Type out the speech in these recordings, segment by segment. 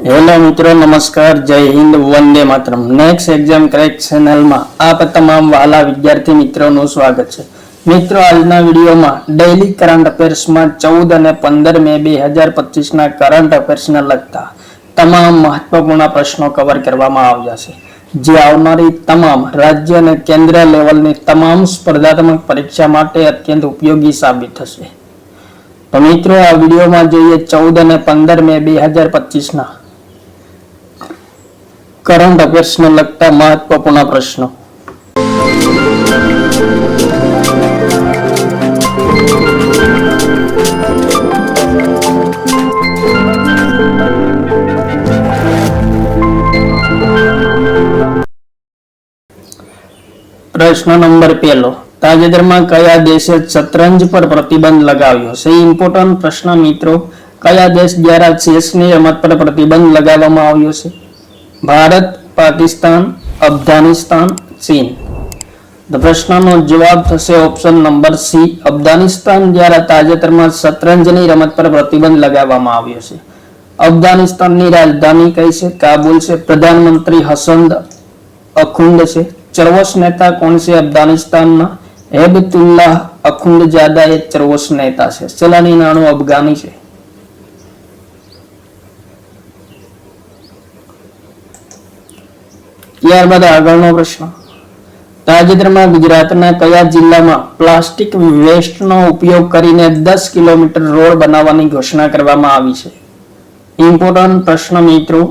Hello મિત્રો, નમસ્કાર, જય Hind, Vande Mataram. Next exam crack ચેનલમાં આપ તમામ વાલા વિદ્યાર્થી મિત્રોનું સ્વાગત છે. મિત્રો, આજના વિડીયોમાં ડેઇલી કરંટ અફેર્સમાં 14 અને 15 મે 2025ના કરંટ અફેર્સને લગતા તમામ મહત્વપૂર્ણ પ્રશ્નો કવર કરવામાં આવ્યા છે, જે આવનારી તમામ રાજ્ય અને કેન્દ્ર લેવલની તમામ સ્પર્ધાત્મક પરીક્ષા માટે અત્યંત ઉપયોગી સાબિત થશે. તો મિત્રો, આ વિડીયોમાં જોઈએ 14 અને 15 મે 2025ના કરંટ અફેર્સને લગતા મહત્વપૂર્ણ પ્રશ્નો. પ્રશ્ન નંબર 1. તાજેતરમાં કયા દેશે શતરંજ પર પ્રતિબંધ લગાવ્યો છે? ઇમ્પોર્ટન્ટ પ્રશ્ન મિત્રો. કયા દેશ દ્વારા ચેસની રમત પર પ્રતિબંધ લગાવવામાં આવ્યો છે? ભારત, પાકિસ્તાન, અફઘાનિસ્તાન, ચીન. તો પ્રશ્નનો જવાબ થશે ઓપ્શન નંબર સી, અફઘાનિસ્તાન દ્વારા તાજેતરમાં શતરંજની રમત પર પ્રતિબંધ લગાવવામાં આવ્યો છે. અફઘાનિસ્તાનની રાજધાની કઈ છે? કાબુલ છે. પ્રધાનમંત્રી હસન અખુંદ છે. ચરવસ નેતા કોણ છે અફઘાનિસ્તાનના? હેબતુલ્લાહ અખુંદજાદા એ ચરવસ નેતા છે. ચલાની નાણું અફઘાની છે. ત્યારબાદ આગળનો પ્રશ્ન. તાજેતરમાં ગુજરાતના કયા જિલ્લામાં પ્લાસ્ટિક વેસ્ટનો ઉપયોગ કરીને 10 કિલોમીટર રોડ બનાવવાની ઘોષણા કરવામાં આવી છે? ઇમ્પોર્ટન્ટ પ્રશ્ન મિત્રો.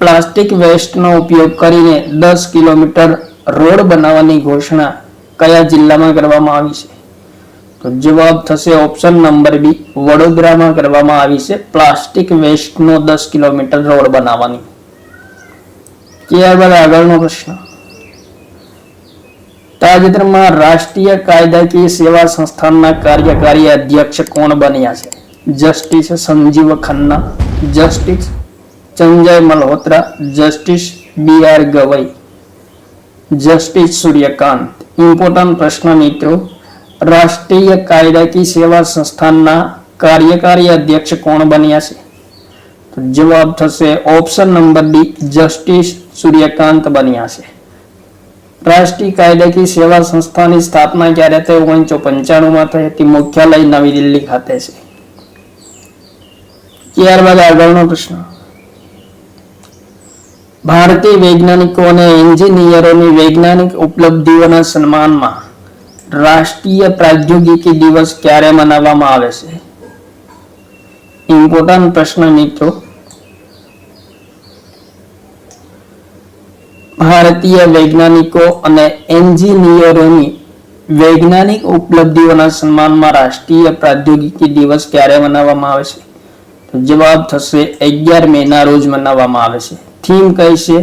પ્લાસ્ટિક વેસ્ટનો ઉપયોગ કરીને 10 કિલોમીટર રોડ બનાવવાની ઘોષણા કયા જિલ્લામાં કરવામાં આવી છે? તો જવાબ થશે ઓપ્શન નંબર બી, વડોદરામાં કરવામાં આવી છે પ્લાસ્ટિક વેસ્ટનો 10 કિલોમીટર રોડ બનાવવાની. ત્યારબાદ આગળનો પ્રશ્ન. તાજેતરમાં રાષ્ટ્રીય કાયદાકીય સેવા સંસ્થાનના કાર્યકારી અધ્યક્ષ કોણ બન્યા છે? Justice Sanjiv Khanna, justice Sanjay Malhotra, justice B R. Gavai, justice Suryakant. Important પ્રશ્ન મિત્રો. રાષ્ટ્રીય કાયદાકીય સેવા સંસ્થાનના કાર્યકારી અધ્યક્ષ કોણ બન્યા છે? તો જવાબ થશે option number D, justice Suryakant બન્યા છે. રાષ્ટ્રીય કાયદાકીય સેવા સંસ્થાની સ્થાપના ક્યારે થઈ? 1995માં થઈ હતી. મુખ્યાલય નવી દિલ્હી ખાતે છે. ત્યારબાદ આગળનો પ્રશ્ન. ભારતીય વૈજ્ઞાનિકો અને એન્જિનિયરોની વૈજ્ઞાનિક ઉપલબ્ધિઓના સન્માનમાં રાષ્ટ્રીય પ્રૌદ્યોગિકી દિવસ ક્યારે મનાવવામાં આવે છે? ઇમ્પોર્ટન્ટ પ્રશ્ન મિત્રો. ભારતીય વૈજ્ઞાનિકો અને એન્જિનિયરોની વૈજ્ઞાનિક ઉપલબ્ધિઓના સન્માનમાં રાષ્ટ્રીય પ્રૌદ્યોગિકી દિવસ ક્યારે મનાવવામાં આવે છે? તો જવાબ થશે 11 મેના રોજ મનાવવામાં આવે છે. થીમ કઈ છે?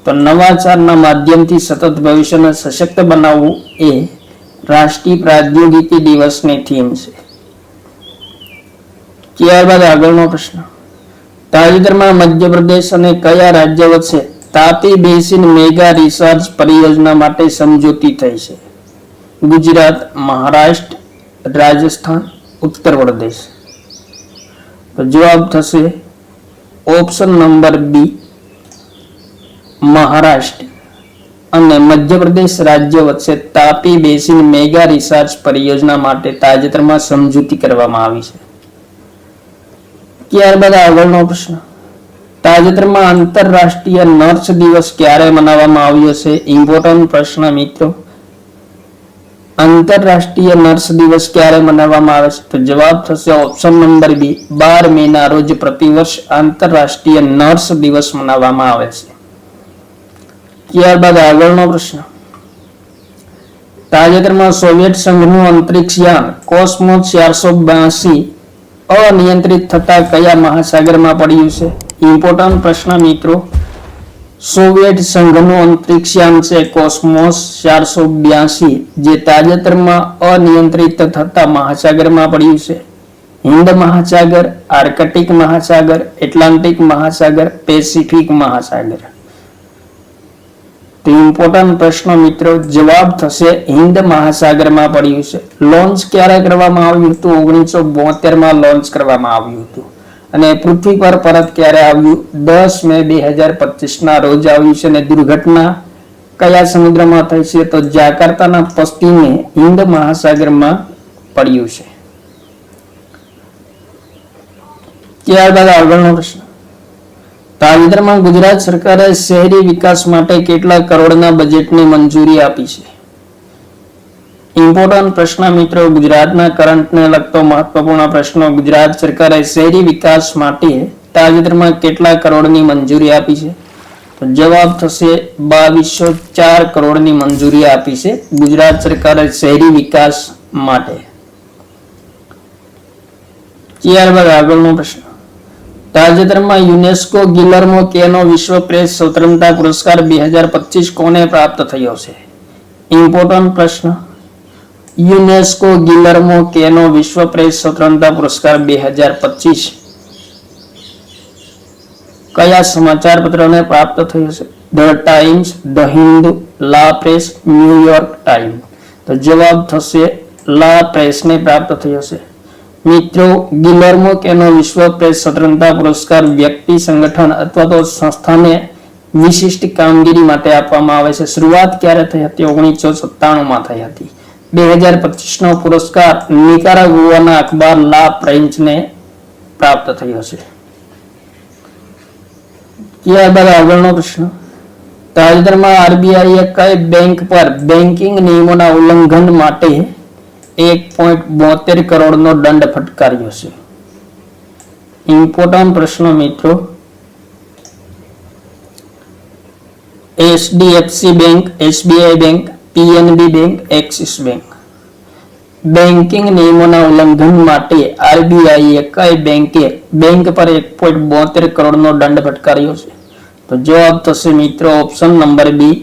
તો નવાચારના માધ્યમથી સતત ભવિષ્યને સશક્ત બનાવવું એ રાષ્ટ્રીય પ્રૌદ્યોગિકી દિવસની થીમ છે. ત્યારબાદ આગળનો પ્રશ્ન. તાજેતરમાં મધ્યપ્રદેશ અને કયા રાજ્ય વચ્ચે તાપી બેસિન મેગા રિસર્ચ પરિયોજના માટે સમજૂતી થઈ છે? ગુજરાત, મહારાષ્ટ્ર, રાજસ્થાન, ઉત્તર પ્રદેશ. તો જવાબ થશે ઓપ્શન નંબર બી, મહારાષ્ટ્ર અને મધ્યપ્રદેશ રાજ્ય વચ્ચે તાપી બેસિન મેગા રિસર્ચ પરિયોજના માટે તાજેતરમાં સમજૂતી કરવામાં આવી છે. ત્યારબાદ આગળનો પ્રશ્ન. તાજેતરમાં આંતરરાષ્ટ્રીય નર્સ દિવસ ક્યારે મનાવવામાં આવ્યો છે? ઇમ્પોર્ટન્ટ પ્રશ્ન મિત્રો. આંતરરાષ્ટ્રીય નર્સ દિવસ ક્યારે મનાવવામાં આવે છે? તો જવાબ થશે ઓપ્શન નંબર બી, 12 મેના રોજ પ્રતિવર્ષ આંતરરાષ્ટ્રીય નર્સ દિવસ મનાવવામાં આવે છે. ત્યારબાદ આગળનો પ્રશ્ન. તાજેતરમાં સોવિયત સંઘનું અંતરિક્ષ યાન કોસ્મોસ 482 અનિયંત્રિત થતા કયા મહાસાગરમાં પડ્યું છે? ઇમ્પોર્ટન્ટ પ્રશ્ન મિત્રો. સોવિયત સંઘનું અંતરિક્ષ યાન છે કોસ્મોસ 482 જે તાજેતરમાં અનિયંત્રિત થતા મહાસાગરમાં પડ્યું છે. હિન્દ મહાસાગર, આર્કટિક મહાસાગર, એટલાન્ટિક મહાસાગર, પેસિફિક મહાસાગર. તો ઇમ્પોર્ટન્ટ પ્રશ્ન મિત્રો, જવાબ થશે હિન્દ મહાસાગરમાં પડ્યું છે. લોન્ચ ક્યારે કરવામાં આવ્યું હતું? 1972માં લોન્ચ કરવામાં આવ્યું હતું. અને પૃથ્વી પર પરત ક્યારે આવ્યું? 10 મે 2025 ના રોજ આવ્યું છે. અને દુર્ઘટના કયા સમુદ્રમાં થઈ છે? તો જાકાર્તાના પશ્ચિમે હિન્દ મહાસાગરમાં પડ્યું છે. ત્યારબાદ આગળનો પ્રશ્ન, તાજેતરમાં ગુજરાત સરકારે શહેરી વિકાસ માટે કેટલા કરોડના બજેટની મંજૂરી આપી છે? ઇમ્પોર્ટન્ટ પ્રશ્ન મિત્રો, ગુજરાતના કરંટને લગતો મહત્વપૂર્ણ પ્રશ્ન. ગુજરાત સરકારે શહેરી વિકાસ માટે તાજેતરમાં કેટલા કરોડની મંજૂરી આપી છે? તો જવાબ થશે 2204 કરોડની મંજૂરી આપી છે ગુજરાત સરકારે શહેરી વિકાસ માટે. ત્યારબાદ આગળનો પ્રશ્ન, તાજેતરમાં યુનેસ્કો ગિલર્મો કેનો વિશ્વ પ્રેસ સ્વતંત્રતા પુરસ્કાર 2025 કોને પ્રાપ્ત થયો છે? ઇમ્પોર્ટન્ટ પ્રશ્ન, યુનેસ્કો ગિલર્મો કેનો વિશ્વ પ્રેસ સ્વતંત્રતા પુરસ્કાર 2025 કયા સમાચાર પત્રને પ્રાપ્ત થયો છે? ધ ટાઈમ્સ, ધ હિન્દુ, લા પ્રેસ, ન્યુયોર્ક ટાઈમ્સ. તો જવાબ થશે લા પ્રેસને પ્રાપ્ત થયો છે. મિત્રો, ગિલર્મો કેનો વિશ્વ પ્રેસ સ્વતંત્રતા પુરસ્કાર વ્યક્તિ, સંગઠન અથવા તો સંસ્થાને વિશિષ્ટ કામગીરી માટે આપવામાં આવે છે. શરૂઆત ક્યારે થઈ હતી? 1997 માં થઈ હતી. 2025 નો પુરસ્કાર નિકારાગુઆના અખબાર લા પ્રેસને પ્રાપ્ત થયો છે. ત્યારબાદ આગળનો પ્રશ્ન, તાજેતરમાં આરબીઆઈએ કઈ બેંક પર બેન્કિંગ નિયમોના ઉલ્લંઘન માટે 1.72 કરોડનો દંડ ફટકાર્યો છે? ઇમ્પોર્ટન્ટ પ્રશ્ન મિત્રો, HDFC bank, SBI bank, PNB bank, axis bank. Banking નિયમોના ઉલ્લંઘન માટે આરબીઆઈએ કઈ બેંક પર 1.72 કરોડનો દંડ ફટકાર્યો છે? તો જવાબ થશે મિત્રો ઓપ્શન નંબર બી,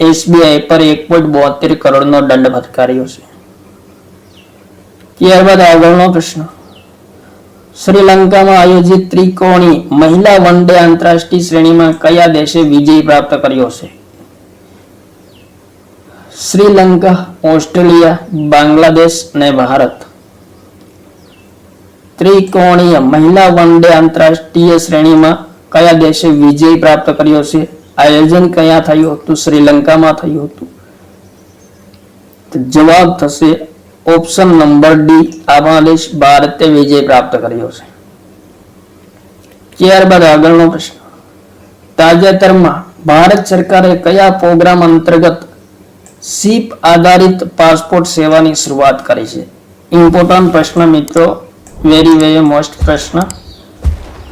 એસબીઆઈ પર 1.72 કરોડનો દંડ ફટકાર્યો છે. ત્યારબાદ આગળનો પ્રશ્ન, શ્રીલંકામાં આયોજિત ત્રિકોણીય મહિલા વન ડે આંતરરાષ્ટ્રીય શ્રેણીમાં કયા દેશે વિજય પ્રાપ્ત કર્યો છે? શ્રીલંકા, ઓસ્ટ્રેલિયા, બાંગ્લાદેશ અને ભારત. ત્રિકોણીય મહિલા વન ડે આંતરરાષ્ટ્રીય શ્રેણીમાં કયા દેશે વિજય પ્રાપ્ત કર્યો છે? આયોજન ક્યાં થયું હતું? શ્રીલંકામાં થયું હતું. જવાબ થશે ઓપ્શન નંબર ડી, આ બાંગ્લાદેશ, ભારતે વિજય પ્રાપ્ત કર્યો છે. ત્યારબાદ આગળનો પ્રશ્ન, તાજેતરમાં ભારત સરકારે કયા પ્રોગ્રામ અંતર્ગત શિપ આધારિત પાસપોર્ટ સેવાની શરૂઆત કરી છે? ઇમ્પોર્ટન્ટ પ્રશ્ન મિત્રો, વેરી મોસ્ટ પ્રશ્ન.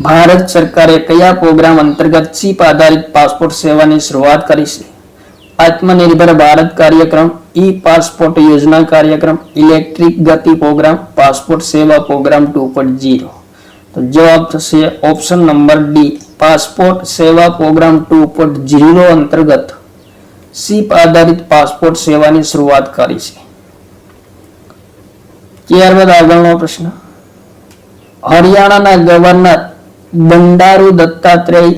ભારત સરકારે કયા પ્રોગ્રામ અંતર્ગત શિપ આધારિત પાસપોર્ટ સેવાની શરૂઆત કરી છે? આત્મનિર્ભર ભારત કાર્યક્રમ, ઈ પાસપોર્ટ યોજના કાર્યક્રમ, ઇલેક્ટ્રિક ગતિ પ્રોગ્રામ, પાસપોર્ટ સેવા પ્રોગ્રામ 2.0. તો જવાબ થશે ઓપ્શન નંબર ડી, પાસપોર્ટ સેવા પ્રોગ્રામ 2.0 અંતર્ગત શિપ આધારિત પાસપોર્ટ સેવાની શરૂઆત કરી છે. ત્યારબાદ આગળનો પ્રશ્ન, હરિયાણાના ગવર્નર બંડારુ દત્તાત્રેય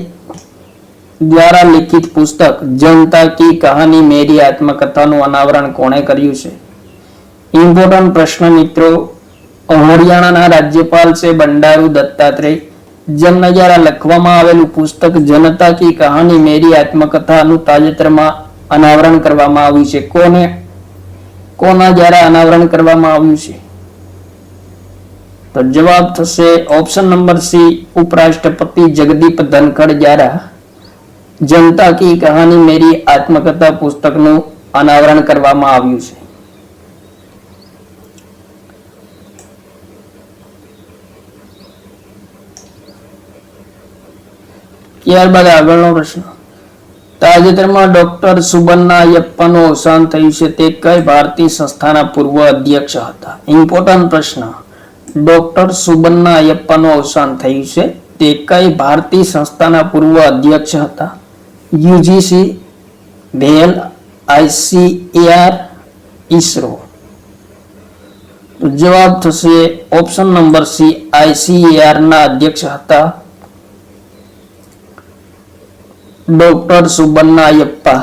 દ્વારા લિખિત પુસ્તક જનતા કી કહાની મેરી આત્મકથાનું અનાવરણ કોણે કર્યું છે? ઇમ્પોર્ટન્ટ પ્રશ્ન મિત્રો, હરિયાણાના રાજ્યપાલ છે બંડારુ દત્તાત્રેય. જેમના દ્વારા લખવામાં આવેલું પુસ્તક જનતા કી કહાની મેરી આત્મકથાનું તાજેતરમાં અનાવરણ કરવામાં આવ્યું છે. કોના દ્વારા અનાવરણ કરવામાં આવ્યું છે? તો જવાબ થશે ઓપ્શન નંબર સી, ઉપરાષ્ટ્રપતિ જગદીપ ધનખડ દ્વારા જનતા કી કહાની મેરી આત્મકથા પુસ્તકનું અનાવરણ કરવામાં આવ્યું છે. ત્યારબાદ આગળનો પ્રશ્ન, તાજેતરમાં ડોક્ટર સુબન્ના અયપ્પાનું અવસાન થયું છે. તે કઈ ભારતીય સંસ્થાના પૂર્વ અધ્યક્ષ હતા? ઇમ્પોર્ટન્ટ પ્રશ્ન, ડોક્ટર સુબન્ના અયપ્પાનું અવસાન થયું છે. તે કઈ ભારતીય સંસ્થાના પૂર્વ અધ્યક્ષ હતા? UGC, bhel, ICAR, ISRO. તો જવાબ થશે ઓપ્શન નંબર સી, આઈસીએઆર ના અધ્યક્ષ હતા ડોક્ટર સુબન્ના અયપ્પા.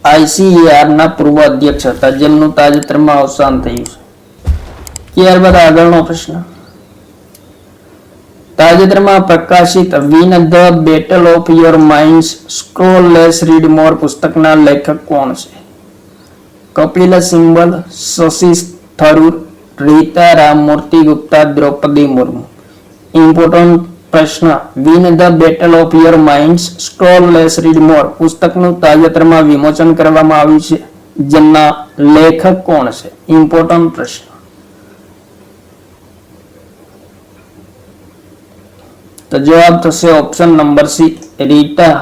આઈસીએઆર ના પૂર્વ અધ્યક્ષ હતા, જેમનું તાજેતરમાં અવસાન થયું છે. ત્યારબાદ આગળનો પ્રશ્ન, તાજેતરમાં પ્રકાશિત win the battle of your minds scroll less read more પુસ્તકના લેખક કોણ છે? કપિલ સિબ્બલ, શશી થરૂર, રીતા રામમૂર્તિ ગુપ્તા, દ્રૌપદી મુર્મુ. ઇમ્પોર્ટન્ટ પ્રશ્ન. Win the battle of your minds scroll less read more પુસ્તકનું તાજેતરમાં વિમોચન કરવામાં આવ્યું છે, જેમના લેખક કોણ છે? ઇમ્પોર્ટન્ટ પ્રશ્ન. તો જવાબ થશે option number C, Rita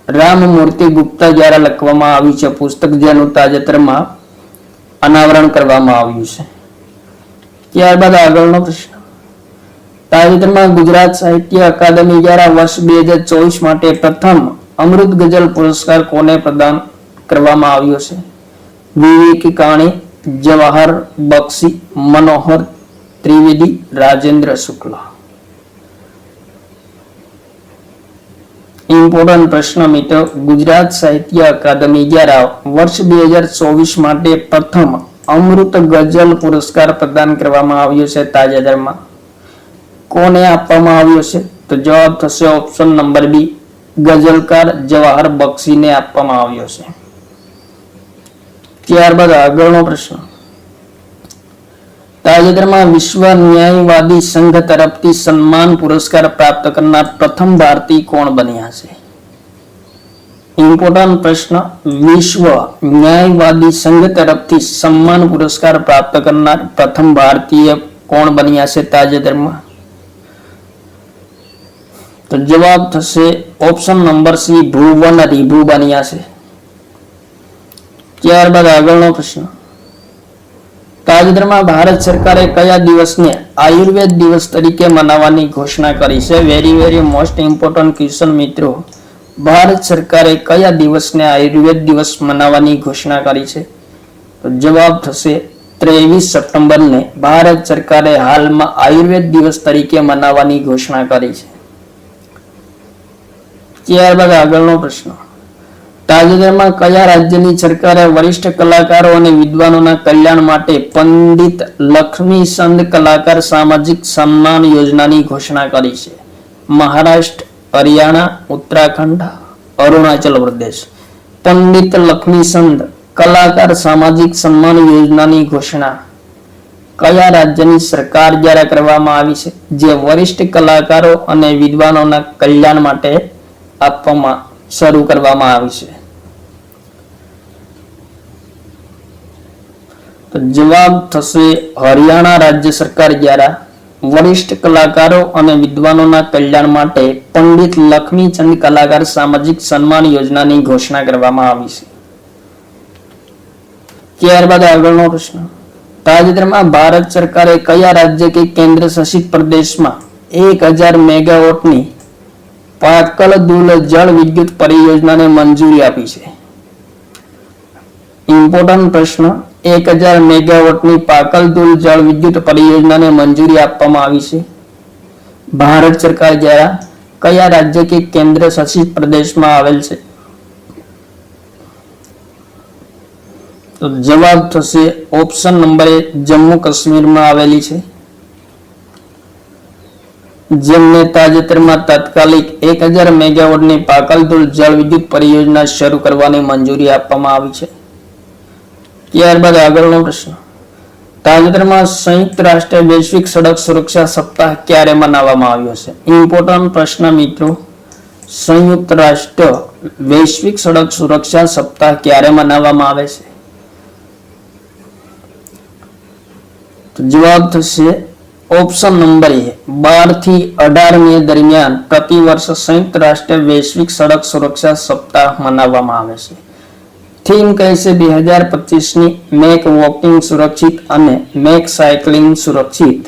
Ramamurthy Gupta દ્વારા લખવામાં આવ્યું છે પુસ્તક, જેનું તાજેતરમાં અનાવરણ કરવામાં આવ્યું છે. ત્યારબાદ આગળનો પ્રશ્ન. તાજેતરમાં ગુજરાત સાહિત્ય અકાદમી દ્વારા વર્ષ 2024 માટે પ્રથમ અમૃત ગઝલ પુરસ્કાર કોને પ્રદાન કરવામાં આવ્યો છે? વિવેક કાણી, જવાહર બક્ષી, મનોહર ત્રિવેદી, રાજેન્દ્ર શુક્લા. ઇમ્પોર્ટન્ટ પ્રશ્ન મિત્રો. ગુજરાત સાહિત્ય અકાદમી દ્વારા વર્ષ 2024 માટે પ્રથમ અમૃત ગઝલ પુરસ્કાર પ્રદાન કરવામાં આવ્યો છે. તાજેતરમાં કોને આપવામાં આવ્યો છે? તો જવાબ થશે ઓપ્શન નંબર બી, ગઝલકાર જવાહર બક્ષીને આપવામાં આવ્યો છે. ત્યારબાદ આગળનો પ્રશ્ન. તાજેતરમાં વિશ્વ ન્યાયવાદી સંઘ તરફથી સન્માન પુરસ્કાર પ્રાપ્ત કરનાર પ્રથમ ભારતીય કોણ બન્યા છે? ઇમ્પોર્ટન્ટ પ્રશ્ન. વિશ્વ ન્યાયવાદી સંઘ તરફથી સન્માન પુરસ્કાર પ્રાપ્ત કરનાર પ્રથમ ભારતીય કોણ બન્યા છે તાજેતરમાં? તો જવાબ થશે ઓપ્શન નંબર સી, ભુવન રીભુ બન્યા છે. ત્યારબાદ આગળનો પ્રશ્ન. તાજેતરમાં ભારત સરકારે કયા દિવસને આયુર્વેદ દિવસ તરીકે મનાવવાની ઘોષણા કરી છે? વેરી મોસ્ટ ઇમ્પોર્ટન્ટ ક્વેશ્ચન મિત્રો. ભારત સરકારે કયા દિવસને આયુર્વેદ દિવસ મનાવવાની ઘોષણા કરી છે? તો જવાબ થશે 23 સપ્ટેમ્બરને ભારત સરકારે હાલમાં આયુર્વેદ દિવસ તરીકે મનાવવાની ઘોષણા કરી છે. ત્યારબાદ આગળનો પ્રશ્ન. તાજેતરમાં કયા રાજ્યની સરકારે વરિષ્ઠ કલાકારો અને વિદ્વાનોના કલ્યાણ માટે પંડિત લક્ષ્મીચંદ કલાકાર સામાજિક સન્માન યોજનાની ઘોષણા કરી છે? મહારાષ્ટ્ર, હરિયાણા, ઉત્તરાખંડ, અરુણાચલ પ્રદેશ. પંડિત લક્ષ્મીચંદ કલાકાર સામાજિક સન્માન યોજનાની ઘોષણા કયા રાજ્યની સરકાર દ્વારા કરવામાં આવી છે, જે વરિષ્ઠ કલાકારો અને વિદ્વાનોના કલ્યાણ માટે આપવામાં શરૂ કરવામાં આવી છે? તો જવાબ થશે હરિયાણા રાજ્ય સરકાર દ્વારા વરિષ્ઠ કલાકારો અને વિદ્વાનોના કલ્યાણ માટે પંડિત લક્ષ્મીચંદ કલાકાર સામાજિક સન્માન યોજનાની ઘોષણા કરવામાં આવી છે. ત્યારબાદ આગળનો પ્રશ્ન. તાજેતરમાં ભારત સરકારે કયા રાજ્ય કે કેન્દ્ર શાસિત પ્રદેશમાં 1000 મેગાવોટની પાકલ દુલ જળ વિદ્યુત પરિયોજનાને મંજૂરી આપી છે? ઇમ્પોર્ટન્ટ પ્રશ્ન. 1000 મેગાવોટની પાકલ દુલ જળ વિદ્યુત પરિયોજનાને મંજૂરી આપવામાં આવી છે. ભારત સરકાર દ્વારા કયા રાજ્ય કે કેન્દ્ર શાસિત પ્રદેશમાં આવેલ છે? તો જવાબ થશે ઓપ્શન નંબર એ, જમ્મુ કાશ્મીરમાં આવેલી છે, જેમને તાજેતરમાં તાત્કાલિક 1000 મેગાવોટની પાકલદુલ જળ વિદ્યુત પરિયોજના શરૂ કરવાની મંજૂરી આપવામાં આવી છે. ત્યારબાદ આગળનો પ્રશ્ન. તાજેતરમાં સંયુક્ત રાષ્ટ્ર વૈશ્વિક સડક સુરક્ષા સપ્તાહ ક્યારે મનાવવામાં આવ્યો છે? ઇમ્પોર્ટન્ટ પ્રશ્ન મિત્રો. સંયુક્ત રાષ્ટ્ર વૈશ્વિક સડક સુરક્ષા સપ્તાહ ક્યારે મનાવવામાં આવે છે? તો જવાબ થશે ઓપ્શન નંબર એ, 12 થી 18 મે દરમિયાન પ્રતિવર્ષ સંયુક્ત રાષ્ટ્ર વૈશ્વિક સડક સુરક્ષા સપ્તાહ મનાવવામાં આવે છે. થીમ કહે છે 2025 ની મેક વોકિંગ સુરક્ષિત અને મેક સાયકલિંગ સુરક્ષિત.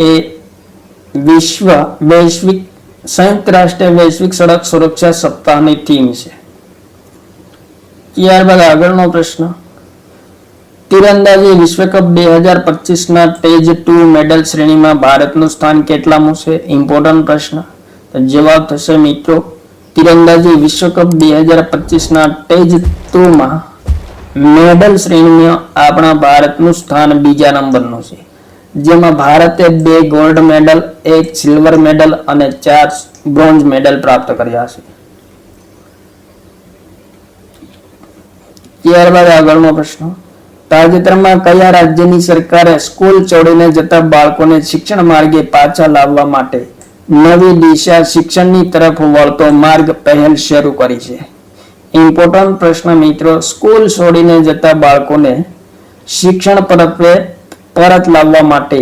એ વૈશ્વિક સંયુક્ત રાષ્ટ્ર વૈશ્વિક સડક સુરક્ષા સપ્તાહની થીમ છે. ત્યારબાદ આગળનો પ્રશ્ન. તીરંદાજી વિશ્વકપ 2025 ના સ્ટેજ 2 મેડલ શ્રેણીમાં ભારતનું સ્થાન કેટલામું છે? ઇમ્પોર્ટન્ટ પ્રશ્ન. તો જવાબ થશે મિત્રો, તીરંદાજી વિશ્વકપ 2025 ના સ્ટેજ 2 માં મેડલ શ્રેણીમાં આપણા ભારતનું સ્થાન બીજા નંબરનું છે, જેમાં ભારતે 2 ગોલ્ડ મેડલ, 1 સિલ્વર મેડલ અને 4 બ્રોન્ઝ મેડલ પ્રાપ્ત કર્યા છે. ત્યારબાદ આગળનો પ્રશ્ન, તાજેતરમાં કયા રાજ્યની સરકારે સ્કૂલ છોડીને જતા બાળકોને શિક્ષણ માર્ગે પાછા લાવવા માટે નવી દિશા શિક્ષણની તરફ વળતો માર્ગ પહેલ શરૂ કરી છે? ઇમ્પોર્ટન્ટ પ્રશ્ન મિત્રો, સ્કૂલ છોડીને જતા બાળકોને શિક્ષણ પરત લાવવા માટે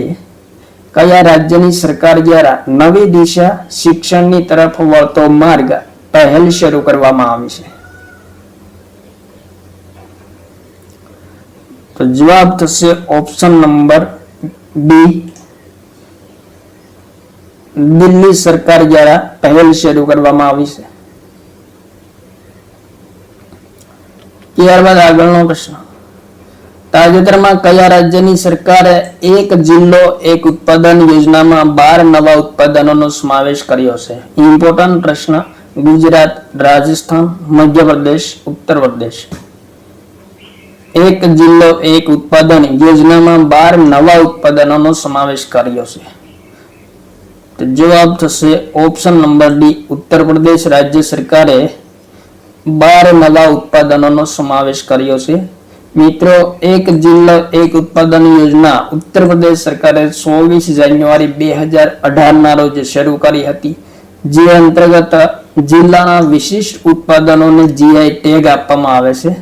કયા રાજ્યની સરકાર દ્વારા નવી દિશા શિક્ષણની તરફ વળતો માર્ગ પહેલ શરૂ કરવામાં આવી છે? તો જવાબ થશે ઓપ્શન નંબર બી, દિલ્હી સરકાર દ્વારા પહેલ શરૂ કરવામાં આવી છે. ત્યારબાદ આગળનો પ્રશ્ન, તાજેતરમાં કયા રાજ્યની સરકારે એક જિલ્લો એક ઉત્પાદન યોજનામાં 12 નવા ઉત્પાદનોનો સમાવેશ કર્યો છે? ઇમ્પોર્ટન્ટ પ્રશ્ન, ગુજરાત, રાજસ્થાન, મધ્યપ્રદેશ, ઉત્તર પ્રદેશ. એક જિલ્લો એક ઉત્પાદન યોજનામાં 12 નવા ઉત્પાદનોનો સમાવેશ કર્યો છે. તો જવાબ થશે option number D, Uttar Pradesh રાજ્ય સરકારે 12 નવા ઉત્પાદનોનો સમાવેશ કર્યો છે. મિત્રો, એક જિલ્લો એક ઉત્પાદન યોજના ઉત્તર પ્રદેશ સરકારે 24 જાન્યુઆરી 2018 ના રોજ શરૂ કરી હતી, જે અંતર્ગત જિલ્લાના વિશિષ્ટ ઉત્પાદનોને જીઆઈ ટેગ આપવામાં આવે છે.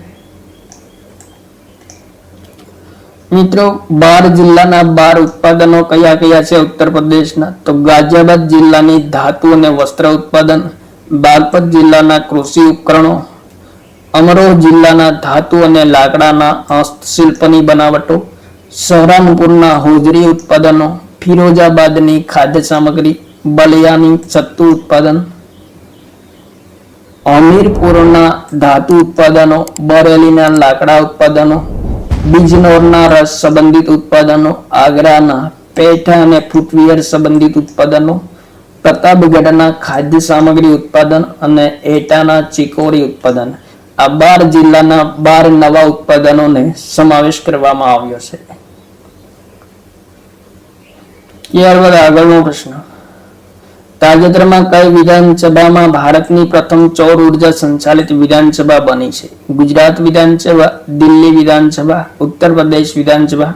મિત્રો, 12 જિલ્લાના 12 ઉત્પાદનો કયા કયા છે ઉત્તર પ્રદેશના? તો ગાઝિયાબાદ જિલ્લાની ધાતુ અને વસ્ત્ર ઉત્પાદન, બાગપત જિલ્લાના કૃષિ ઉપકરણો, અમરોહ જિલ્લાના ધાતુ અને લાકડાના હસ્તશિલ્પની બનાવટો, સહરાનપુરના હોજરી ઉત્પાદનો, ફિરોજાબાદની ખાદ્ય સામગ્રી, બલિયાની સત્તુ ઉત્પાદન, હમીરપુરના ધાતુ ઉત્પાદનો, બરેલીના લાકડા ઉત્પાદનો, બિજનૌરના રસ સંબંધિત ઉત્પાદનો, આગ્રાના પેઠા અને ફૂટવેર સંબંધિત ઉત્પાદનો, પ્રતાપગઢના ખાદ્ય સામગ્રી ઉત્પાદન અને એટાના ચિકોરી ઉત્પાદન. આ 12 જિલ્લાના 12 નવા ઉત્પાદનોને સમાવેશ કરવામાં આવ્યો છે. ત્યારબાદ આગળનો પ્રશ્ન, તાજેતરમાં કઈ વિધાનસભામાં ભારતની પ્રથમ સૌર ઉર્જા સંચાલિત વિધાનસભા બની છે? ગુજરાત વિધાનસભા, દિલ્હી વિધાનસભા, ઉત્તર પ્રદેશ વિધાનસભા,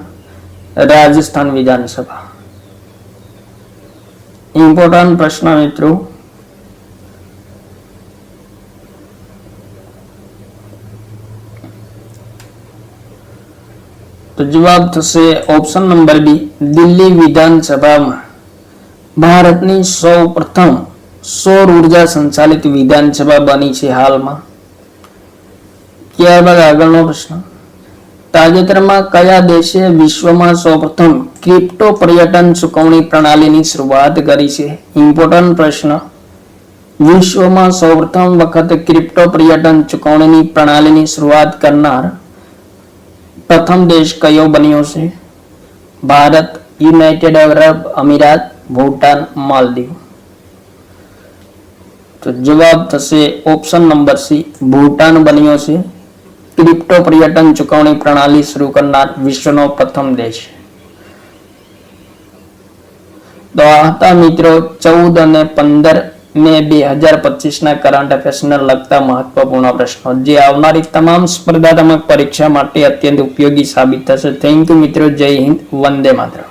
રાજસ્થાન વિધાનસભા. ઇમ્પોર્ટન્ટ પ્રશ્ન મિત્રો, તો જવાબ થશે ઓપ્શન નંબર બી, દિલ્હી વિધાનસભામાં ભારતની સૌ પ્રથમ સૌર ઉર્જા સંચાલિત વિધાનસભા બની છે હાલમાં. ત્યારબાદ આગળનો પ્રશ્ન, તાજેતરમાં કયા દેશે વિશ્વમાં સૌપ્રથમ ક્રિપ્ટો પર્યટન ચૂકવણી પ્રણાલીની શરૂઆત કરી છે? ઇમ્પોર્ટન્ટ પ્રશ્ન, વિશ્વમાં સૌપ્રથમ વખત ક્રિપ્ટો પર્યટન ચૂકવણીની પ્રણાલીની શરૂઆત કરનાર પ્રથમ દેશ કયો બન્યો છે? ભારત, યુનાઇટેડ અરબ અમીરાત, ભૂટાન, માલદીવ. તો જવાબ થશે ઓપ્શન નંબર સી, ભૂટાન બન્યો છે ક્રિપ્ટો પર્યટન ચૂકવણી પ્રણાલી શરૂ કરનાર વિશ્વનો પ્રથમ દેશ. તો આ હતા મિત્રો 14 અને 15 મે 2025 ના કરંટ અફેર્સને લગતા મહત્વપૂર્ણ પ્રશ્નો, જે આવનારી તમામ સ્પર્ધાત્મક પરીક્ષા માટે અત્યંત ઉપયોગી સાબિત થશે. થેન્ક યુ મિત્રો. જય હિન્દ. વંદે માતરમ.